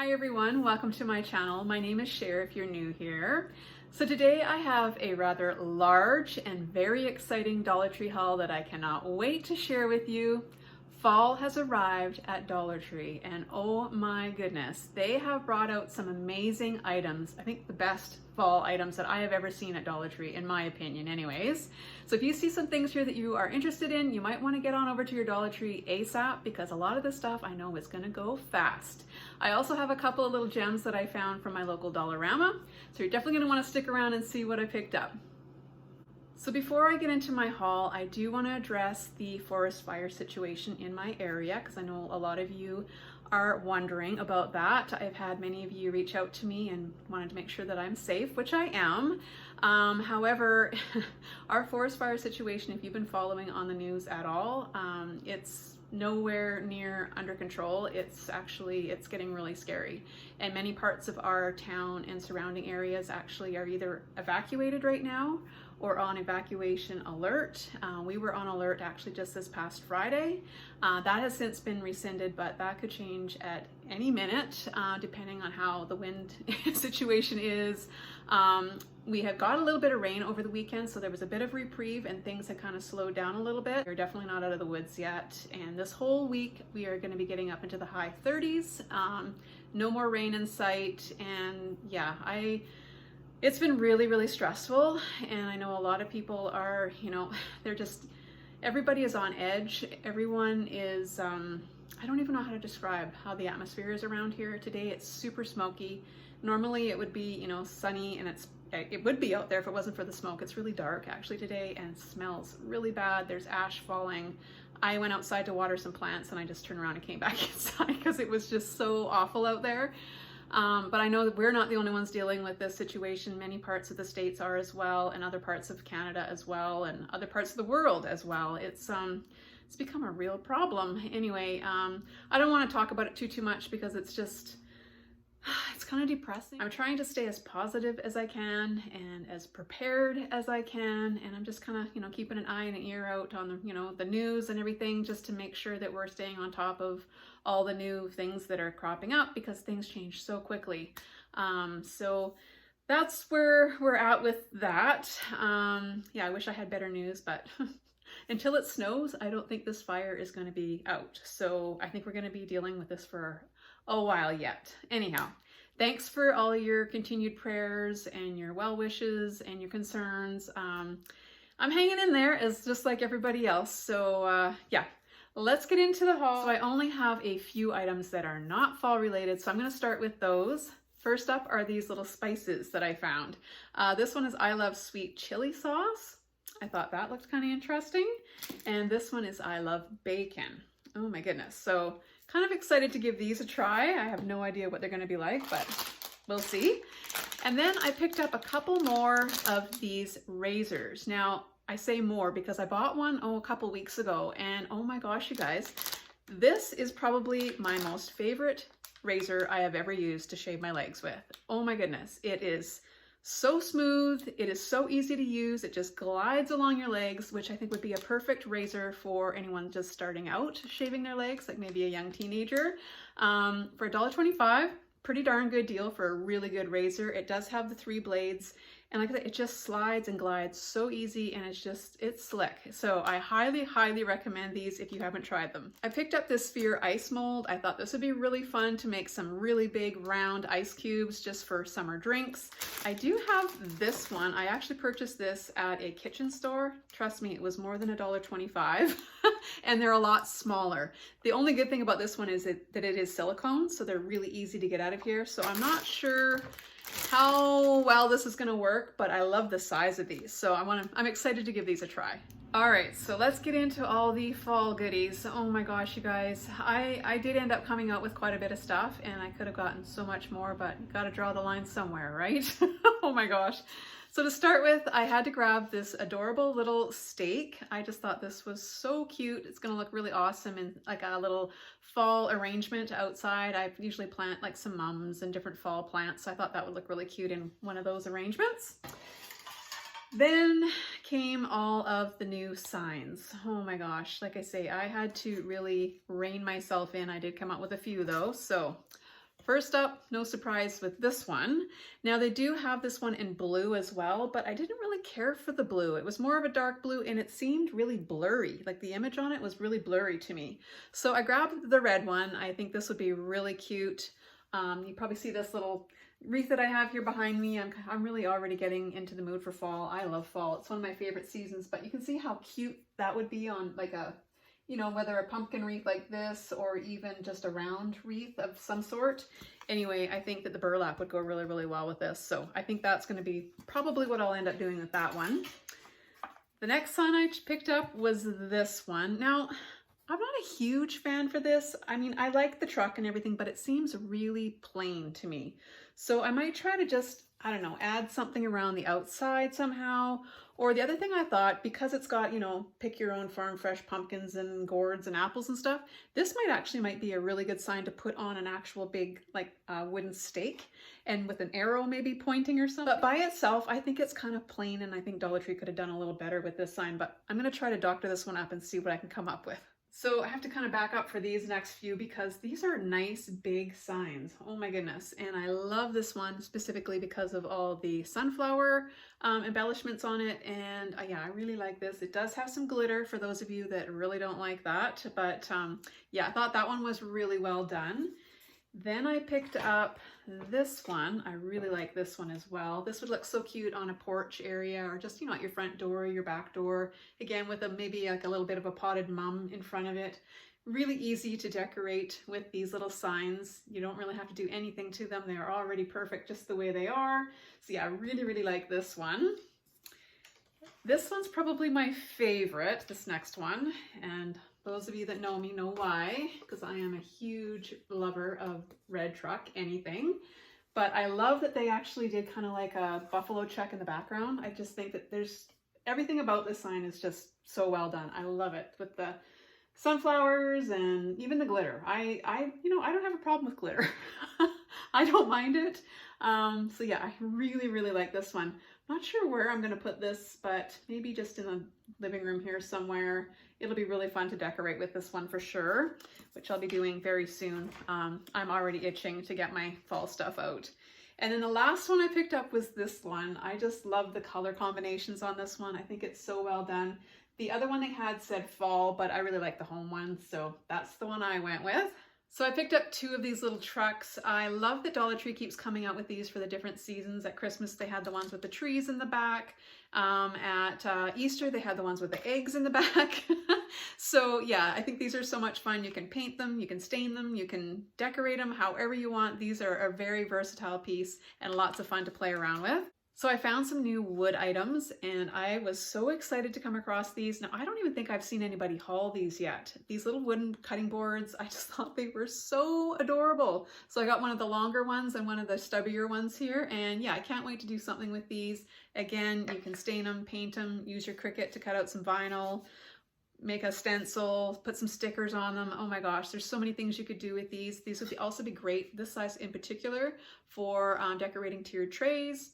Hi everyone, welcome to my channel. My name is Cher if you're new here. So today I have a rather large and very exciting Dollar Tree haul that I cannot wait to share with you. Fall has arrived at Dollar Tree and oh my goodness, they have brought out some amazing items. I think the best fall items that I have ever seen at Dollar Tree, in my opinion anyways. So if you see some things here that you are interested in, you might want to get on over to your Dollar Tree ASAP because a lot of this stuff I know is going to go fast. I also have a couple of little gems that I found from my local Dollarama, so you're definitely going to want to stick around and see what I picked up. So before I get into my haul, I do want to address the forest fire situation in my area because I know a lot of you are wondering about that. I've had many of you reach out to me and wanted to make sure that I'm safe, which I am. However, our forest fire situation, if you've been following on the news at all, it's nowhere near under control. It's getting really scary. And many parts of our town and surrounding areas actually are either evacuated right now or on evacuation alert. We were on alert actually just this past Friday. That has since been rescinded, but that could change at any minute depending on how the wind situation is. We have got a little bit of rain over the weekend, so there was a bit of reprieve and things have kind of slowed down a little bit. We're definitely not out of the woods yet. And this whole week we are going to be getting up into the high 30s. No more rain in sight. And yeah, it's been really, really stressful. And I know a lot of people are, everybody is on edge. Everyone is, I don't even know how to describe how the atmosphere is around here today. It's super smoky. Normally it would be, sunny and it would be out there if it wasn't for the smoke. It's really dark actually today and it smells really bad. There's ash falling. I went outside to water some plants and I just turned around and came back inside because it was just so awful out there. But I know that we're not the only ones dealing with this situation. Many parts of the States are as well, and other parts of Canada as well, and other parts of the world as well. It's become a real problem. Anyway, I don't want to talk about it too much because it's kind of depressing. I'm trying to stay as positive as I can and as prepared as I can, and I'm just kind of, keeping an eye and an ear out on the news and everything just to make sure that we're staying on top of all the new things that are cropping up because things change so quickly. So that's where we're at with that. Yeah, I wish I had better news, but until it snows, I don't think this fire is going to be out. So I think we're going to be dealing with this for a while yet. Anyhow, thanks for all your continued prayers and your well wishes and your concerns. I'm hanging in there as just like everybody else. So yeah, let's get into the haul. So I only have a few items that are not fall related, so I'm going to start with those. First up are these little spices that I found. This one is I Love Sweet Chili Sauce. I thought that looked kind of interesting. And this one is I Love Bacon. Oh my goodness. So kind of excited to give these a try. I have no idea what they're going to be like, but we'll see. And then I picked up a couple more of these razors. Now, I say more because I bought one, a couple weeks ago, and oh my gosh, you guys, this is probably my most favorite razor I have ever used to shave my legs with. Oh my goodness, it is so smooth, it is so easy to use, it just glides along your legs, which I think would be a perfect razor for anyone just starting out shaving their legs, like maybe a young teenager. For $1.25, pretty darn good deal for a really good razor. It does have the 3 blades, and like I said, it just slides and glides so easy, and it's slick. So I highly, highly recommend these if you haven't tried them. I picked up this sphere ice mold. I thought this would be really fun to make some really big round ice cubes just for summer drinks. I do have this one. I actually purchased this at a kitchen store. Trust me, it was more than $1.25 and they're a lot smaller. The only good thing about this one is that it is silicone, so they're really easy to get out of here. So I'm not sure how well this is going to work, but I love the size of these, so I'm excited to give these a try. All right, so let's get into all the fall goodies. Oh my gosh, you guys, I did end up coming out with quite a bit of stuff, and I could have gotten so much more, but you got to draw the line somewhere, right? Oh my gosh. So to start with, I had to grab this adorable little stake. I just thought this was so cute. It's gonna look really awesome in like a little fall arrangement outside. I usually plant like some mums and different fall plants, so I thought that would look really cute in one of those arrangements. Then came all of the new signs. Oh my gosh, like I say, I had to really rein myself in. I did come out with a few though. So First up, no surprise with this one. Now they do have this one in blue as well, but I didn't really care for the blue. It was more of a dark blue and it seemed really blurry. Like the image on it was really blurry to me. So I grabbed the red one. I think this would be really cute. You probably see this little wreath that I have here behind me. I'm really already getting into the mood for fall. I love fall. It's one of my favorite seasons, but you can see how cute that would be on like a, you know, whether a pumpkin wreath like this or even just a round wreath of some sort. Anyway, I think that the burlap would go really, really well with this. So I think that's going to be probably what I'll end up doing with that one. The next sign I picked up was this one. Now, I'm not a huge fan for this. I mean, I like the truck and everything, but it seems really plain to me. So I might try to just, I don't know, add something around the outside somehow. Or the other thing I thought, because it's got, you know, pick your own farm fresh pumpkins and gourds and apples and stuff, this might be a really good sign to put on an actual big, like, wooden stake and with an arrow maybe pointing or something. But by itself, I think it's kind of plain, and I think Dollar Tree could have done a little better with this sign, but I'm going to try to doctor this one up and see what I can come up with. So I have to kind of back up for these next few because these are nice big signs. Oh my goodness. And I love this one specifically because of all the sunflower embellishments on it. And yeah, I really like this. It does have some glitter for those of you that really don't like that. But yeah, I thought that one was really well done. Then I picked up this one. I really like this one as well. This would look so cute on a porch area or just, you know, at your front door, your back door. Again, with maybe like a little bit of a potted mum in front of it. Really easy to decorate with these little signs. You don't really have to do anything to them. They are already perfect just the way they are. So yeah, I really, really like this one. This one's probably my favorite, this next one. And those of you that know me know why, because I am a huge lover of red truck, anything. But I love that they actually did kind of like a buffalo check in the background. I just think that there's everything about this sign is just so well done. I love it with the sunflowers and even the glitter. You know, I don't have a problem with glitter. I don't mind it. So yeah, I really, really like this one. Not sure where I'm going to put this, but maybe just in the living room here somewhere. It'll be really fun to decorate with this one for sure, which I'll be doing very soon. I'm already itching to get my fall stuff out. And then the last one I picked up was this one. I just love the color combinations on this one. I think it's so well done. The other one they had said fall, but I really like the home one, so that's the one I went with. So I picked up two of these little trucks. I love that Dollar Tree keeps coming out with these for the different seasons. At Christmas, they had the ones with the trees in the back. At Easter, they had the ones with the eggs in the back. So yeah, I think these are so much fun. You can paint them, you can stain them, you can decorate them however you want. These are a very versatile piece and lots of fun to play around with. So I found some new wood items and I was so excited to come across these. Now, I don't even think I've seen anybody haul these yet. These little wooden cutting boards, I just thought they were so adorable. So I got one of the longer ones and one of the stubbier ones here. And yeah, I can't wait to do something with these. Again, you can stain them, paint them, use your Cricut to cut out some vinyl, make a stencil, put some stickers on them. Oh my gosh, there's so many things you could do with these. These would also be great, this size in particular, for decorating tiered trays.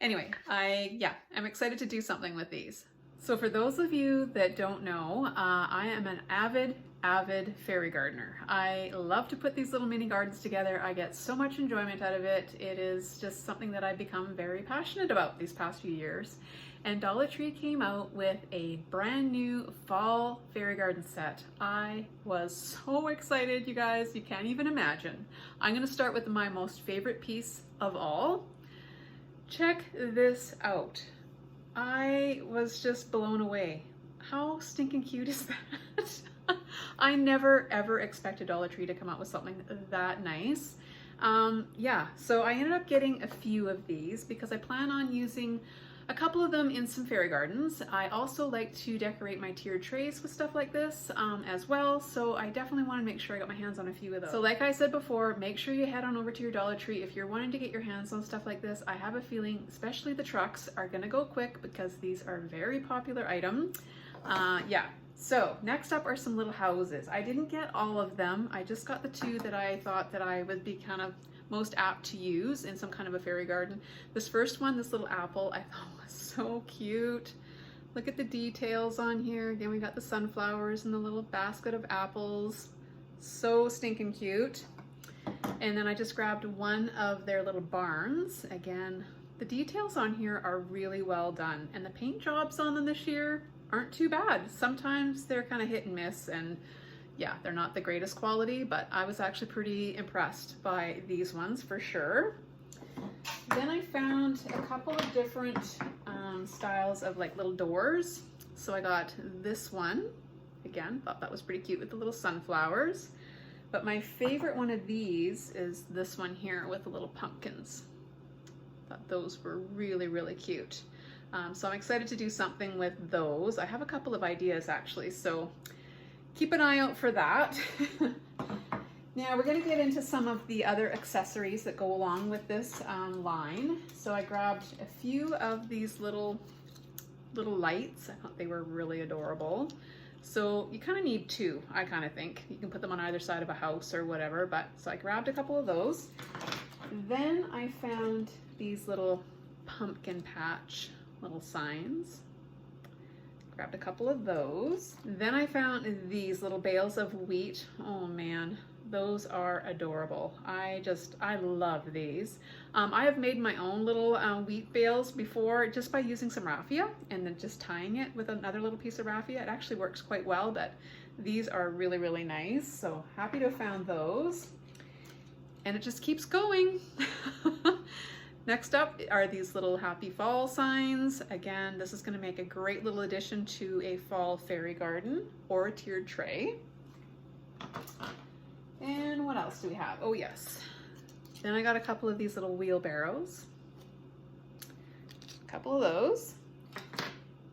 Anyway, I'm excited to do something with these. So for those of you that don't know, I am an avid fairy gardener. I love to put these little mini gardens together. I get so much enjoyment out of it. It is just something that I've become very passionate about these past few years. And Dollar Tree came out with a brand new fall fairy garden set. I was so excited, you guys. You can't even imagine. I'm going to start with my most favorite piece of all. Check this out. I was just blown away. How stinking cute is that? I never ever expected Dollar Tree to come out with something that nice. Yeah, so I ended up getting a few of these because I plan on using a couple of them in some fairy gardens. I also like to decorate my tiered trays with stuff like this as well, so I definitely want to make sure I got my hands on a few of those. So like I said before, make sure you head on over to your Dollar Tree if you're wanting to get your hands on stuff like this. I have a feeling, especially the trucks, are gonna go quick because these are a very popular item. Yeah. So next up are some little houses. I didn't get all of them. I just got the two that I thought that I would be kind of most apt to use in some kind of a fairy garden. This first one, this little apple, I thought was so cute. Look at the details on here. Again, we got the sunflowers and the little basket of apples. So stinking cute. And then I just grabbed one of their little barns. Again, the details on here are really well done, and the paint jobs on them this year aren't too bad. Sometimes they're kind of hit and miss, and yeah, they're not the greatest quality, but I was actually pretty impressed by these ones for sure. Then I found a couple of different styles of like little doors. So I got this one. Again, thought that was pretty cute with the little sunflowers. But my favorite one of these is this one here with the little pumpkins. Thought those were really, really cute. So I'm excited to do something with those. I have a couple of ideas actually, so keep an eye out for that. Now we're going to get into some of the other accessories that go along with this line. So I grabbed a few of these little lights. I thought they were really adorable. So you kind of need two, I kind of think. You can put them on either side of a house or whatever, but so I grabbed a couple of those. Then I found these little pumpkin patch little signs. Grabbed a couple of those. Then I found these little bales of wheat. Oh man, those are adorable. I love these. I have made my own little wheat bales before just by using some raffia and then just tying it with another little piece of raffia. It actually works quite well, but these are really, really nice. So happy to have found those. And it just keeps going. Next up are these little happy fall signs. Again, this is going to make a great little addition to a fall fairy garden or a tiered tray. And what else do we have? Oh yes. Then I got a couple of these little wheelbarrows. A couple of those.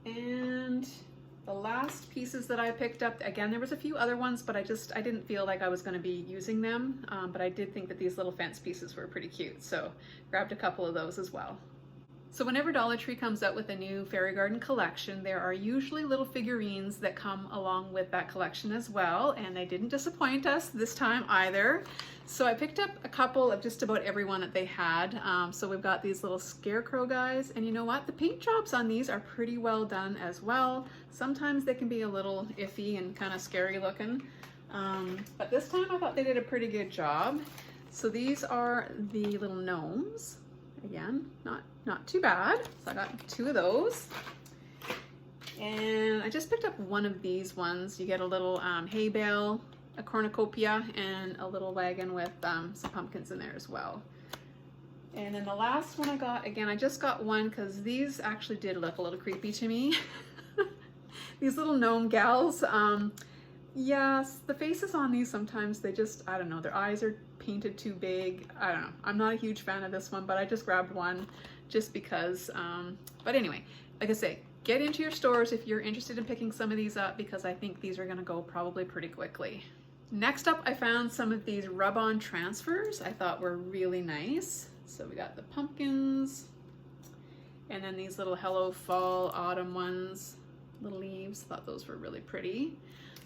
And the last pieces that I picked up, again, there was a few other ones, but I didn't feel like I was going to be using them. But I did think that these little fence pieces were pretty cute. So grabbed a couple of those as well. So whenever Dollar Tree comes out with a new fairy garden collection, there are usually little figurines that come along with that collection as well, and they didn't disappoint us this time either. So I picked up a couple of just about every one that they had. So we've got these little scarecrow guys, and you know what? The paint jobs on these are pretty well done as well. Sometimes they can be a little iffy and kind of scary looking, but this time I thought they did a pretty good job. So these are the little gnomes. Again, not too bad. So I got two of those. And I just picked up one of these ones. You get a little hay bale, a cornucopia, and a little wagon with some pumpkins in there as well. And then the last one I got, again, I just got one because these actually did look a little creepy to me. These little gnome gals. Yes, the faces on these sometimes, they just, I don't know, their eyes are painted too big. I don't know. I'm not a huge fan of this one, but I just grabbed one just because. But anyway, like I say, get into your stores if you're interested in picking some of these up, because I think these are going to go probably pretty quickly. Next up, I found some of these rub-on transfers I thought were really nice. So we got the pumpkins, and then these little Hello Fall Autumn ones, little leaves. Thought those were really pretty.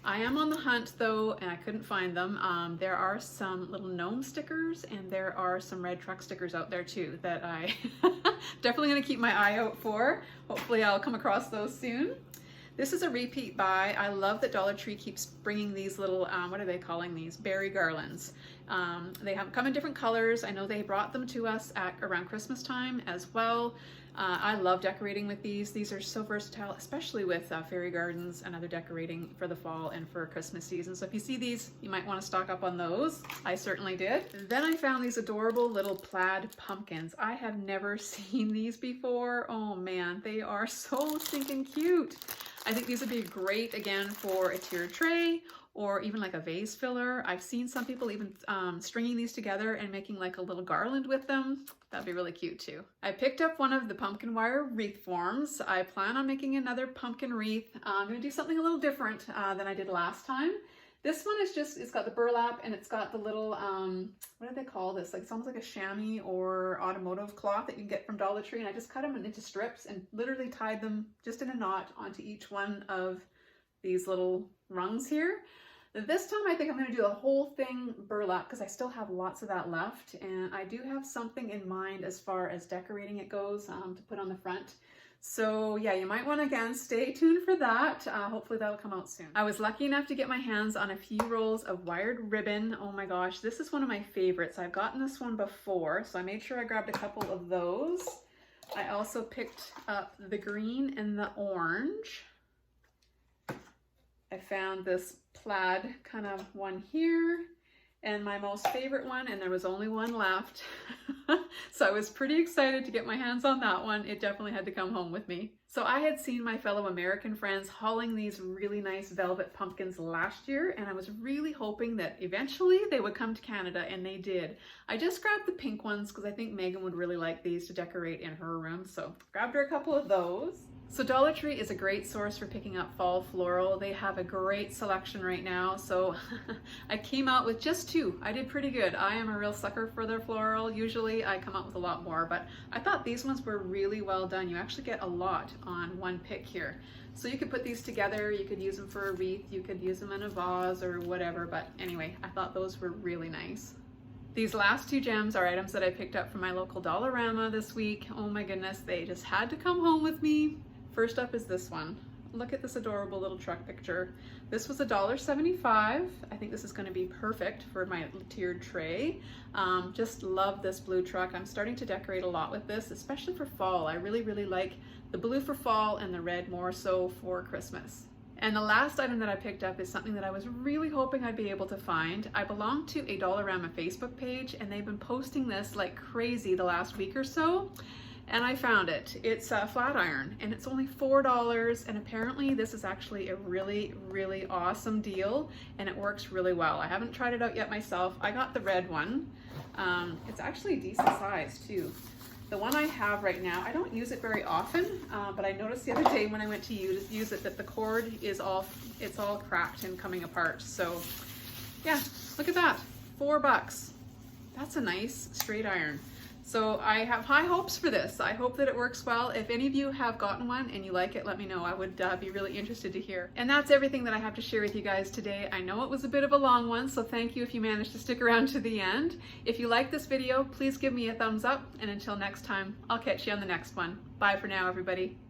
I am on the hunt though, and I couldn't find them. There are some little gnome stickers, and there are some red truck stickers out there too that I definitely gonna keep my eye out for. Hopefully I'll come across those soon. This is a repeat buy. I love that Dollar Tree keeps bringing these little, what are they calling these? Berry garlands. They have come in different colors. I know they brought them to us at around Christmas time as well. I love decorating with these. These are so versatile, especially with fairy gardens and other decorating for the fall and for Christmas season. So if you see these, you might want to stock up on those. I certainly did. Then I found these adorable little plaid pumpkins. I have never seen these before. Oh man, they are so stinking cute. I think these would be great again for a tiered tray or even like a vase filler. I've seen some people even stringing these together and making like a little garland with them. That'd be really cute too. I picked up one of the pumpkin wire wreath forms. I plan on making another pumpkin wreath. I'm gonna do something a little different than I did last time. This one is just, it's got the burlap and it's got the little, what do they call this? Like, it's almost like a chamois or automotive cloth that you can get from Dollar Tree. And I just cut them into strips and literally tied them just in a knot onto each one of these little rungs here. This time I think I'm going to do the whole thing burlap because I still have lots of that left, and I do have something in mind as far as decorating it goes to put on the front. So yeah, you might want to, again, stay tuned for that. Hopefully that'll come out soon. I was lucky enough to get my hands on a few rolls of wired ribbon. Oh my gosh, this is one of my favorites. I've gotten this one before, so I made sure I grabbed a couple of those. I also picked up the green and the orange. I found this plaid kind of one here, and my most favorite one, and there was only one left. So I was pretty excited to get my hands on that one. It definitely had to come home with me. So I had seen my fellow American friends hauling these really nice velvet pumpkins last year, and I was really hoping that eventually they would come to Canada, and they did. I just grabbed the pink ones because I think Megan would really like these to decorate in her room, so grabbed her a couple of those. So Dollar Tree is a great source for picking up fall floral. They have a great selection right now. So I came out with just 2. I did pretty good. I am a real sucker for their floral. Usually I come out with a lot more, but I thought these ones were really well done. You actually get a lot on one pick here. So you could put these together. You could use them for a wreath. You could use them in a vase or whatever. But anyway, I thought those were really nice. These last 2 gems are items that I picked up from my local Dollarama this week. Oh my goodness, they just had to come home with me. First up is this one. Look at this adorable little truck picture. This was $1.75. I think this is going to be perfect for my tiered tray. Just love this blue truck. I'm starting to decorate a lot with this, especially for fall. I really like the blue for fall and the red more so for Christmas. And the last item that I picked up is something that I was really hoping I'd be able to find. I belong to a Dollarama Facebook page, and they've been posting this like crazy the last week or so. And I found it. It's a flat iron, and it's only $4, and apparently this is actually a really awesome deal, and it works really well. I haven't tried it out yet myself. I got the red one. It's actually a decent size too. The one I have right now, I don't use it very often, but I noticed the other day when I went to use it that the cord is all cracked and coming apart. So yeah, look at that, $4. That's a nice straight iron. So I have high hopes for this. I hope that it works well. If any of you have gotten one and you like it, let me know. I would be really interested to hear. And that's everything that I have to share with you guys today. I know it was a bit of a long one, so thank you if you managed to stick around to the end. If you like this video, please give me a thumbs up. And until next time, I'll catch you on the next one. Bye for now, everybody.